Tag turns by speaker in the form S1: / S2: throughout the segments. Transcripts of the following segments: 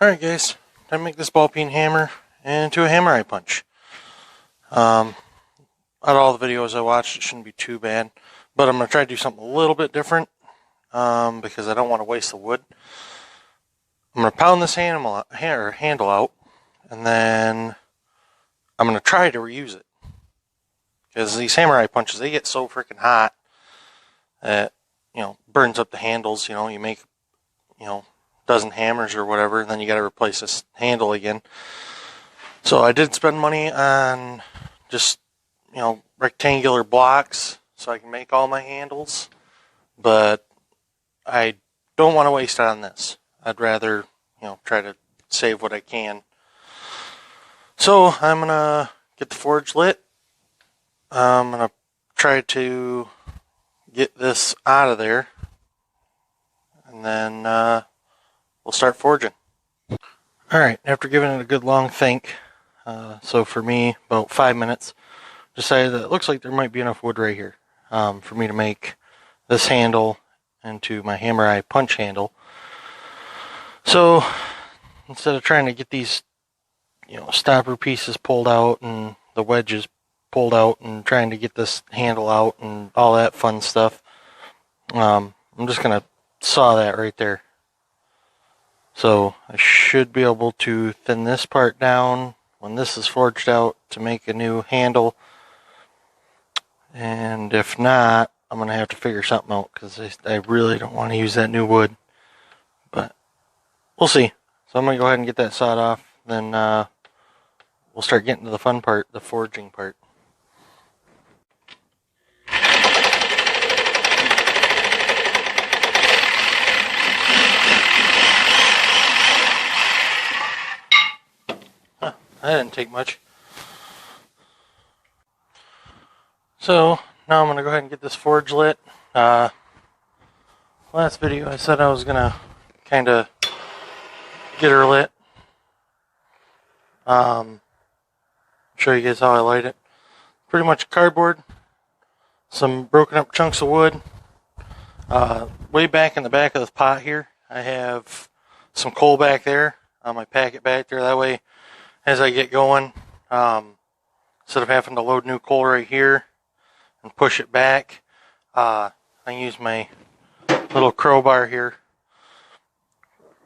S1: Alright guys, time to make this ball peen hammer into a hammer eye punch. Out of all the videos I watched, it shouldn't be too bad, but I'm going to try to do something a little bit different because I don't want to waste the wood. I'm going to pound this handle out, and then I'm going to try to reuse it. Because these hammer eye punches, they get so freaking hot that, burns up the handles. You make, dozen hammers or whatever, and then you got to replace this handle again. So I did spend money on just, rectangular blocks so I can make all my handles, but I don't want to waste it on this. I'd rather, try to save what I can. So I'm going to get the forge lit. I'm going to try to get this out of there, and then we'll start forging. Alright, after giving it a good long think, so for me, about 5 minutes, decided that it looks like there might be enough wood right here for me to make this handle into my hammer eye punch handle. So instead of trying to get these stopper pieces pulled out and the wedges pulled out and trying to get this handle out and all that fun stuff, I'm just going to saw that right there. So I should be able to thin this part down when this is forged out to make a new handle. And if not, I'm going to have to figure something out because I really don't want to use that new wood. But we'll see. So I'm going to go ahead and get that sawed off. Then we'll start getting to the fun part, the forging part. That didn't take much. So now I'm going to go ahead and get this forge lit. Last video I said I was going to kind of get her lit. Show you guys how I light it. Pretty much cardboard, some broken up chunks of wood. Way back in the back of the pot here, I have some coal back there. I pack it back there. That way, as I get going, instead of having to load new coal right here and push it back, I use my little crowbar here,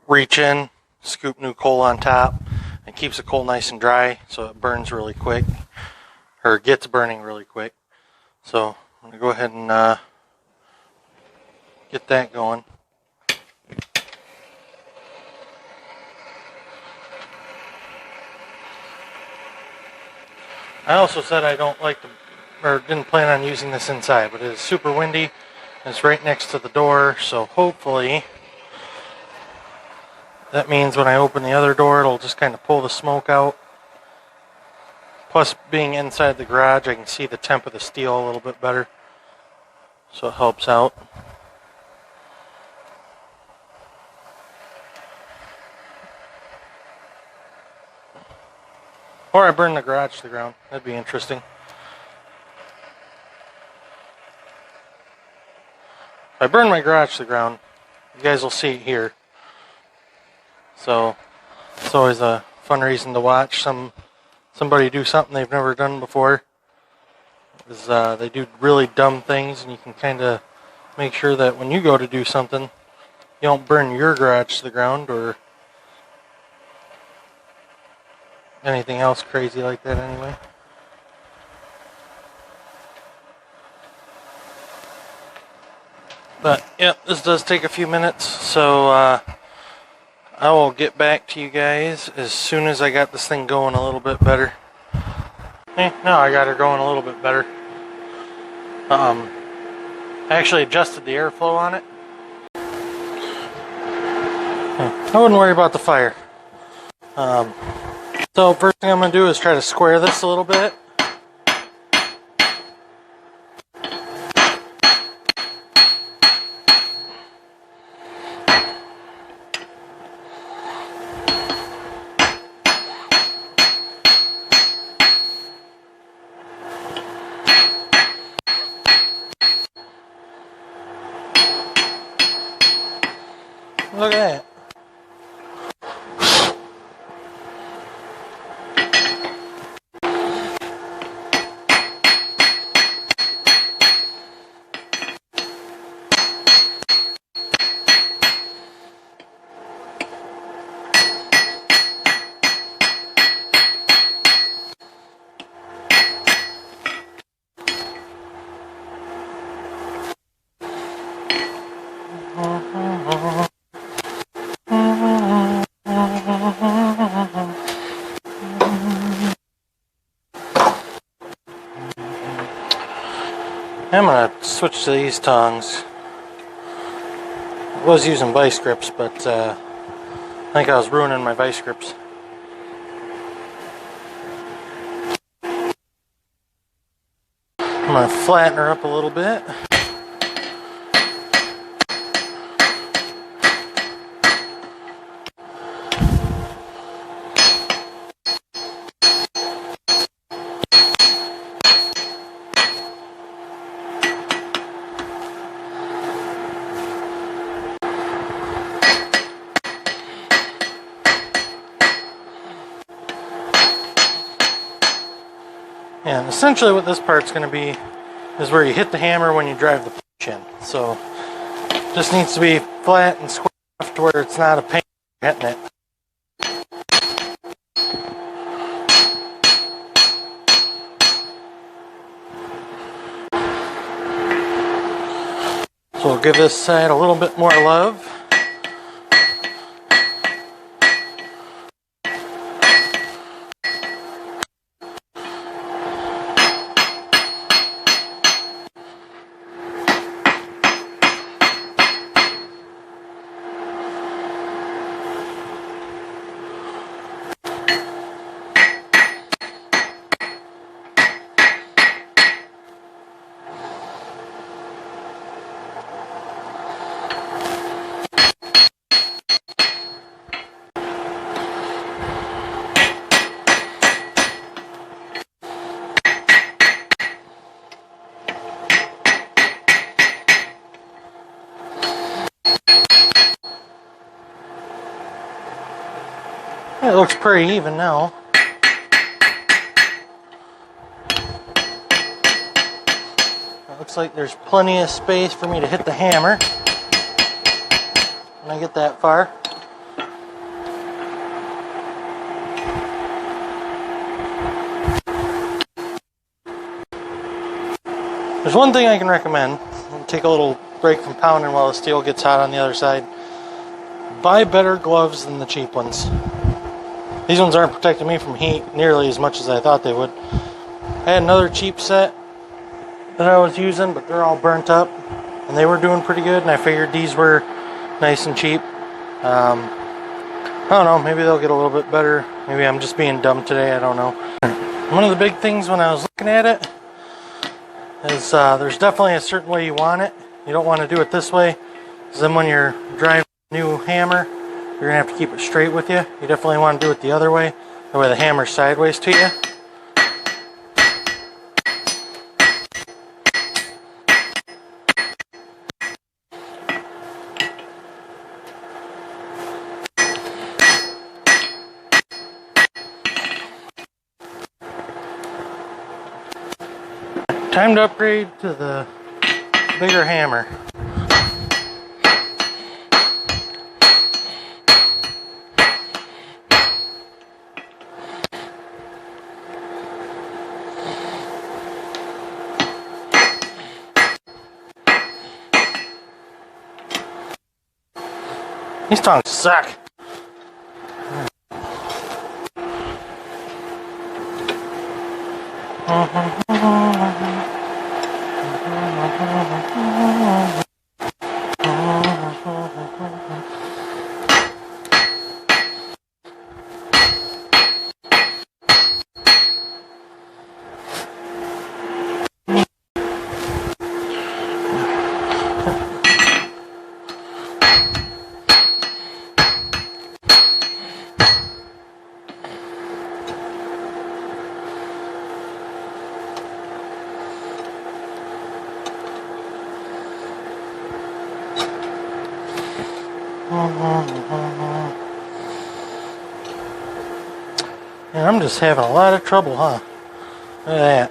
S1: reach in, scoop new coal on top, and keeps the coal nice and dry so it burns really quick, or gets burning really quick. So I'm going to go ahead and get that going. I also said I don't like to, or didn't plan on using this inside, but it is super windy. It's right next to the door, so hopefully that means when I open the other door, it'll just kind of pull the smoke out. Plus, being inside the garage, I can see the temp of the steel a little bit better, so it helps out. Or I burn the garage to the ground. That'd be interesting. If I burn my garage to the ground, you guys will see it here. So it's always a fun reason to watch somebody do something they've never done before. They do really dumb things, and you can kind of make sure that when you go to do something, you don't burn your garage to the ground or anything else crazy like that anyway. But, yep, this does take a few minutes, so I will get back to you guys as soon as I got this thing going a little bit better. Now I got her going a little bit better. I actually adjusted the airflow on it. I wouldn't worry about the fire. So first thing I'm going to do is try to square this a little bit. Look at that. I'm going to switch to these tongs. I was using vice grips, but I think I was ruining my vice grips. I'm going to flatten her up a little bit. And essentially what this part's going to be is where you hit the hammer when you drive the punch in. So just needs to be flat and square enough to where it's not a pain hitting it. So we'll give this side a little bit more love. It looks pretty even now. It looks like there's plenty of space for me to hit the hammer when I get that far. There's one thing I can recommend. Take a little break from pounding while the steel gets hot on the other side. Buy better gloves than the cheap ones. These ones aren't protecting me from heat nearly as much as I thought they would. I had another cheap set that I was using, but they're all burnt up, and they were doing pretty good, and I figured these were nice and cheap. I don't know, maybe they'll get a little bit better. Maybe I'm just being dumb today, I don't know. One of the big things when I was looking at it is there's definitely a certain way you want it. You don't want to do it this way, because then when you're driving a new hammer, you're going to have to keep it straight with you. You definitely want to do it the other way, the way the hammer's sideways to you. Time to upgrade to the bigger hammer. These tongs suck. And I'm just having a lot of trouble, huh? Look at that.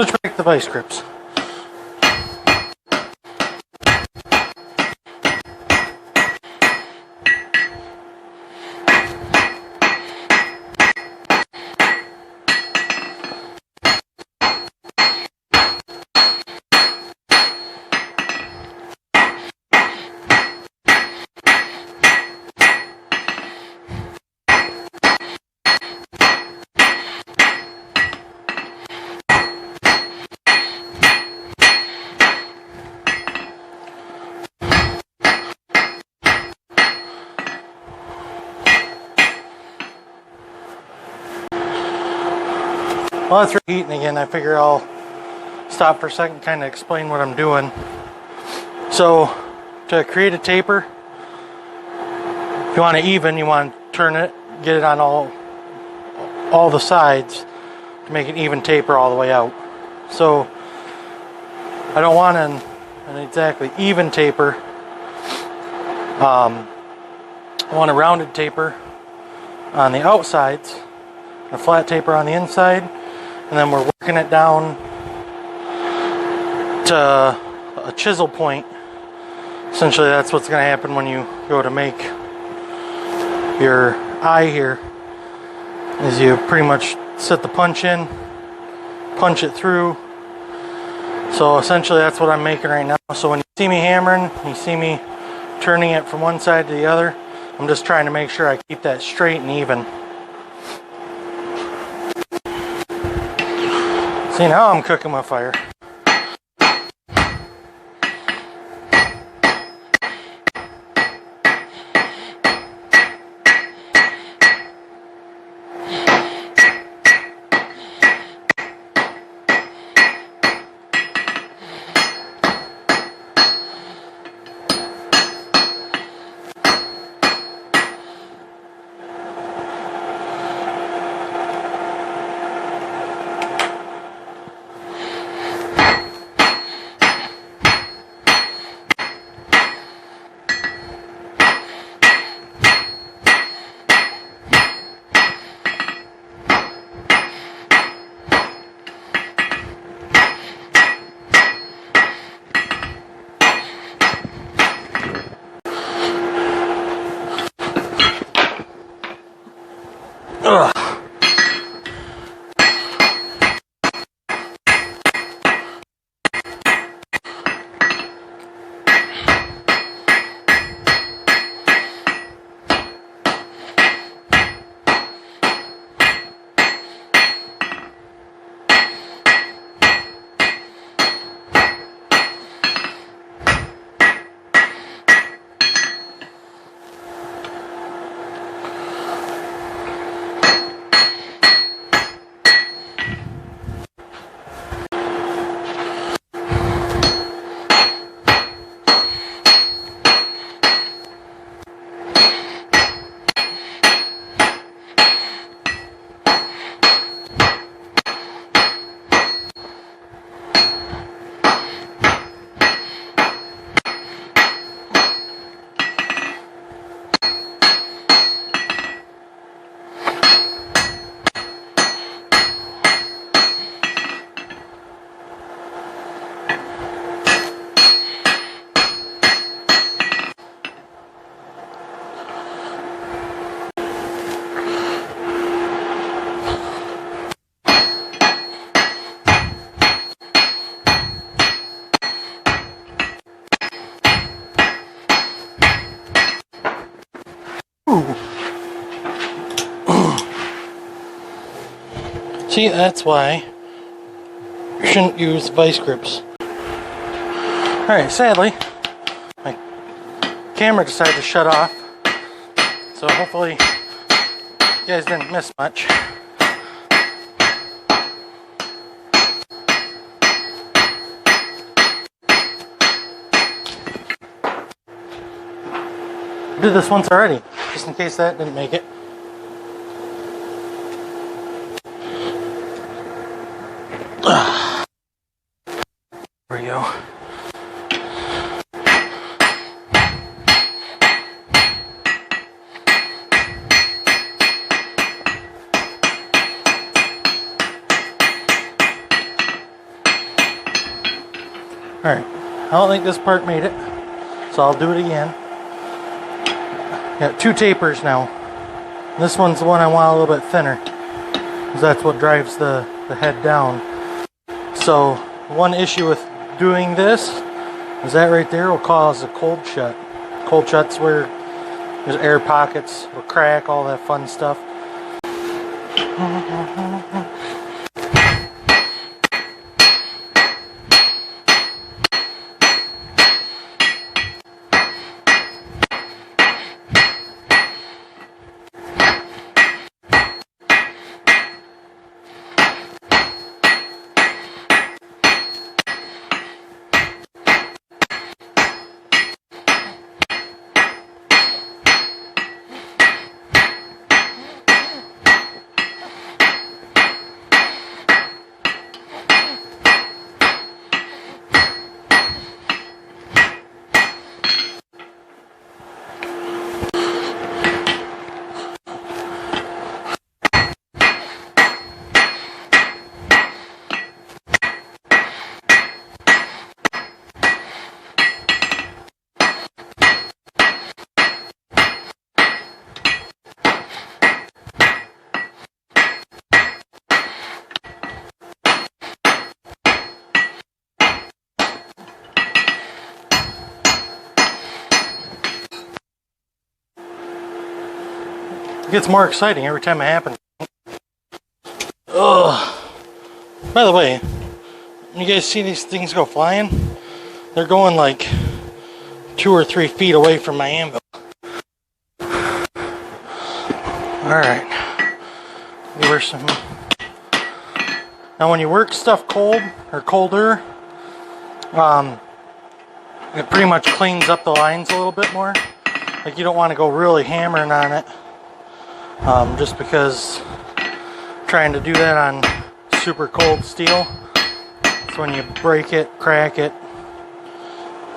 S1: switch back to the vice grips. While it's reheating again, I figure I'll stop for a second and kind of explain what I'm doing. So, to create a taper, if you want it even, you want to turn it, get it on all the sides to make an even taper all the way out. So, I don't want an exactly even taper. I want a rounded taper on the outsides, a flat taper on the inside. And then we're working it down to a chisel point. Essentially, that's what's going to happen when you go to make your eye here, is you pretty much set the punch in, punch it through. So essentially that's what I'm making right now. So when you see me hammering, you see me turning it from one side to the other, I'm just trying to make sure I keep that straight and even. See, now I'm cooking with fire. Ugh. See, that's why you shouldn't use vice grips. Alright, sadly, my camera decided to shut off, so hopefully you guys didn't miss much. I did this once already, just in case that didn't make it. There we go. Alright, I don't think this part made it, so I'll do it again. Got 2 tapers now. This one's the one I want a little bit thinner, because that's what drives the head down. So, one issue with doing this is that right there will cause a cold shut. Cold shut's where there's air pockets, will crack, all that fun stuff. It gets more exciting every time it happens. Ugh. By the way, when you guys see these things go flying, they're going like 2 or 3 feet away from my anvil. Alright. Give her some. Now when you work stuff cold or colder, it pretty much cleans up the lines a little bit more. Like you don't want to go really hammering on it. Just because trying to do that on super cold steel, so when you break it, crack it,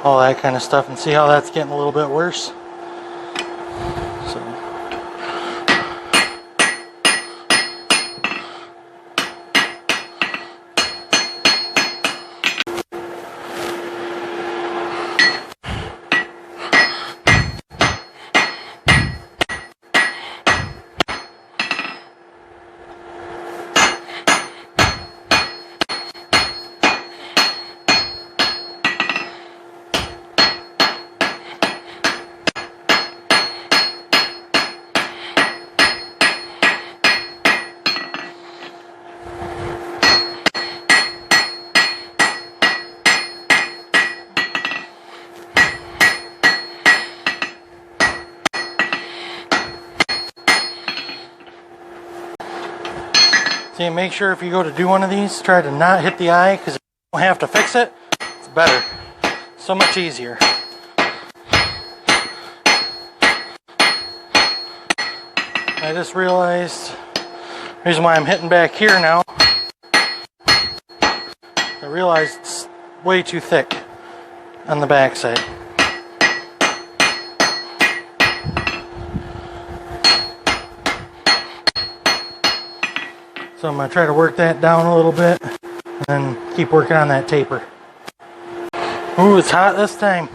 S1: all that kind of stuff, and see how that's getting a little bit worse. So. See, make sure if you go to do one of these, try to not hit the eye, because if you don't have to fix it, it's better. So much easier. I just realized the reason why I'm hitting back here now, I realized it's way too thick on the back side. So I'm going to try to work that down a little bit and keep working on that taper. Ooh, it's hot this time.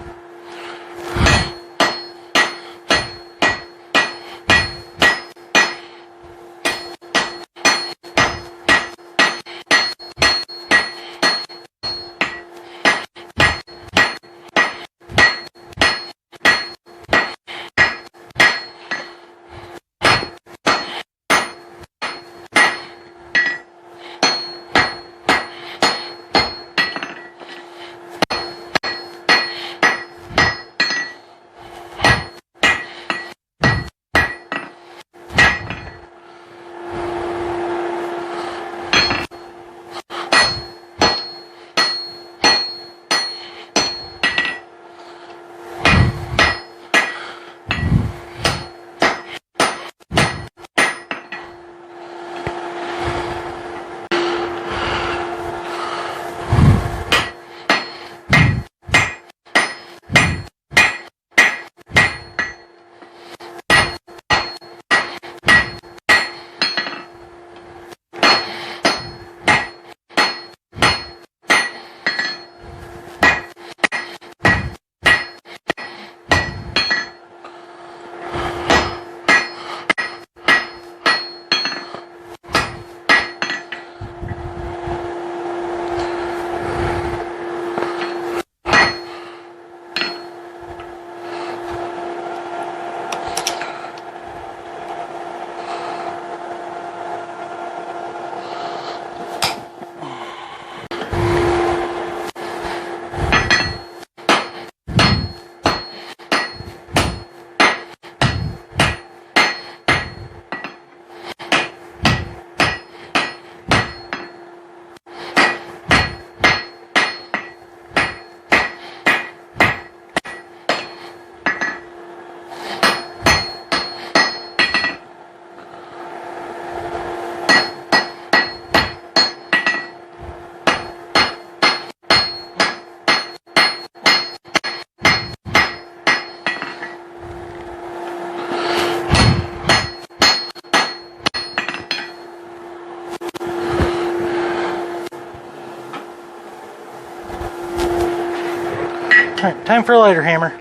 S1: Alright, time for a lighter hammer.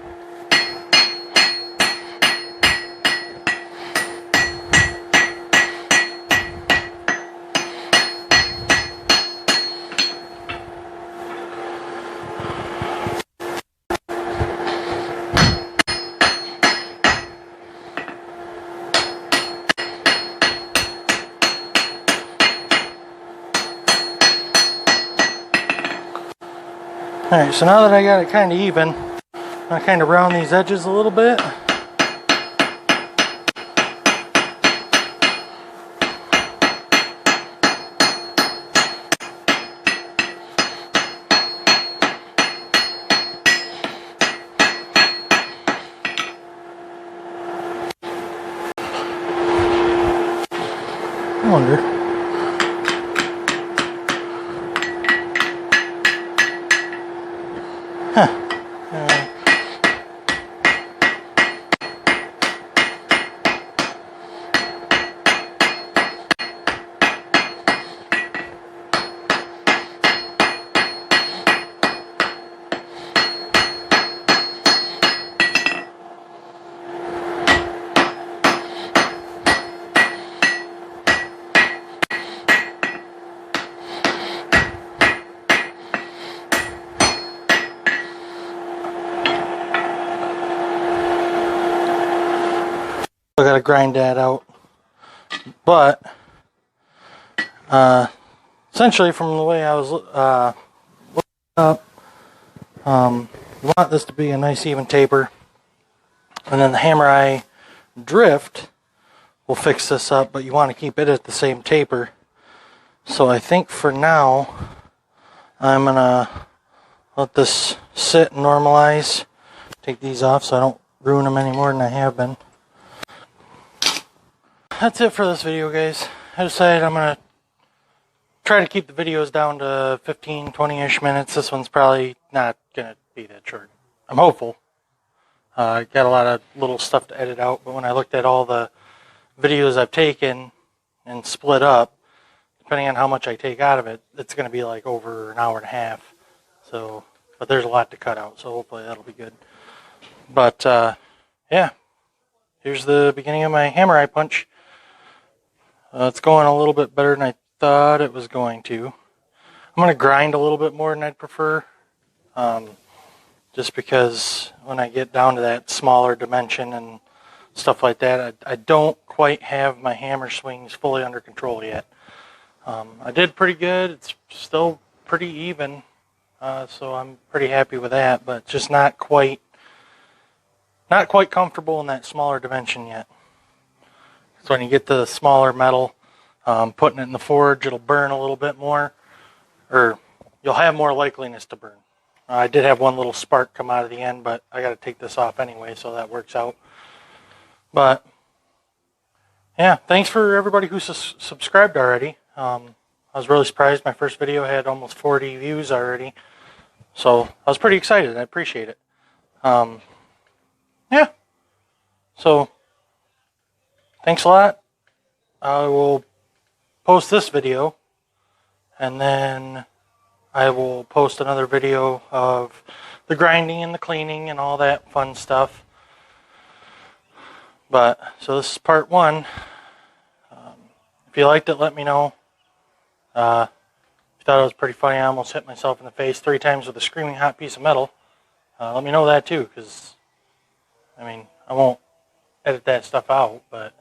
S1: Alright, so now that I got it kind of even, I'm going to kind of round these edges a little bit. I wonder. I gotta grind that out, but essentially from the way I was looking up, you want this to be a nice even taper, and then the hammer eye drift will fix this up, but you want to keep it at the same taper. So I think for now I'm gonna let this sit and normalize, take these off so I don't ruin them any more than I have been. That's it for this video, guys. I decided I'm going to try to keep the videos down to 15, 20-ish minutes. This one's probably not going to be that short. I'm hopeful. I got a lot of little stuff to edit out, but when I looked at all the videos I've taken and split up, depending on how much I take out of it, it's going to be like over an hour and a half. So, but there's a lot to cut out, so hopefully that'll be good. But, yeah. Here's the beginning of my hammer eye punch. It's going a little bit better than I thought it was going to. I'm going to grind a little bit more than I'd prefer. Just because when I get down to that smaller dimension and stuff like that, I don't quite have my hammer swings fully under control yet. I did pretty good. It's still pretty even. So I'm pretty happy with that, but just not quite comfortable in that smaller dimension yet. So when you get the smaller metal, putting it in the forge, it'll burn a little bit more, or you'll have more likeliness to burn. I did have one little spark come out of the end, but I got to take this off anyway, so that works out. But yeah, thanks for everybody who subscribed already. I was really surprised. My first video had almost 40 views already, so I was pretty excited. I appreciate it. Yeah. So thanks a lot. I will post this video, and then I will post another video of the grinding and the cleaning and all that fun stuff. But, so this is part one. If you liked it, let me know. If you thought it was pretty funny, I almost hit myself in the face 3 times with a screaming hot piece of metal. Let me know that too, because, I mean, I won't edit that stuff out, but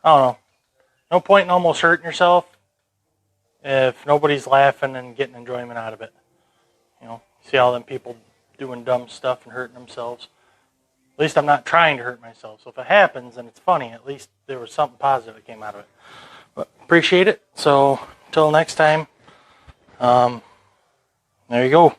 S1: I don't know. No point in almost hurting yourself if nobody's laughing and getting enjoyment out of it. You know, see all them people doing dumb stuff and hurting themselves. At least I'm not trying to hurt myself. So if it happens and it's funny, at least there was something positive that came out of it. But appreciate it. So until next time, there you go.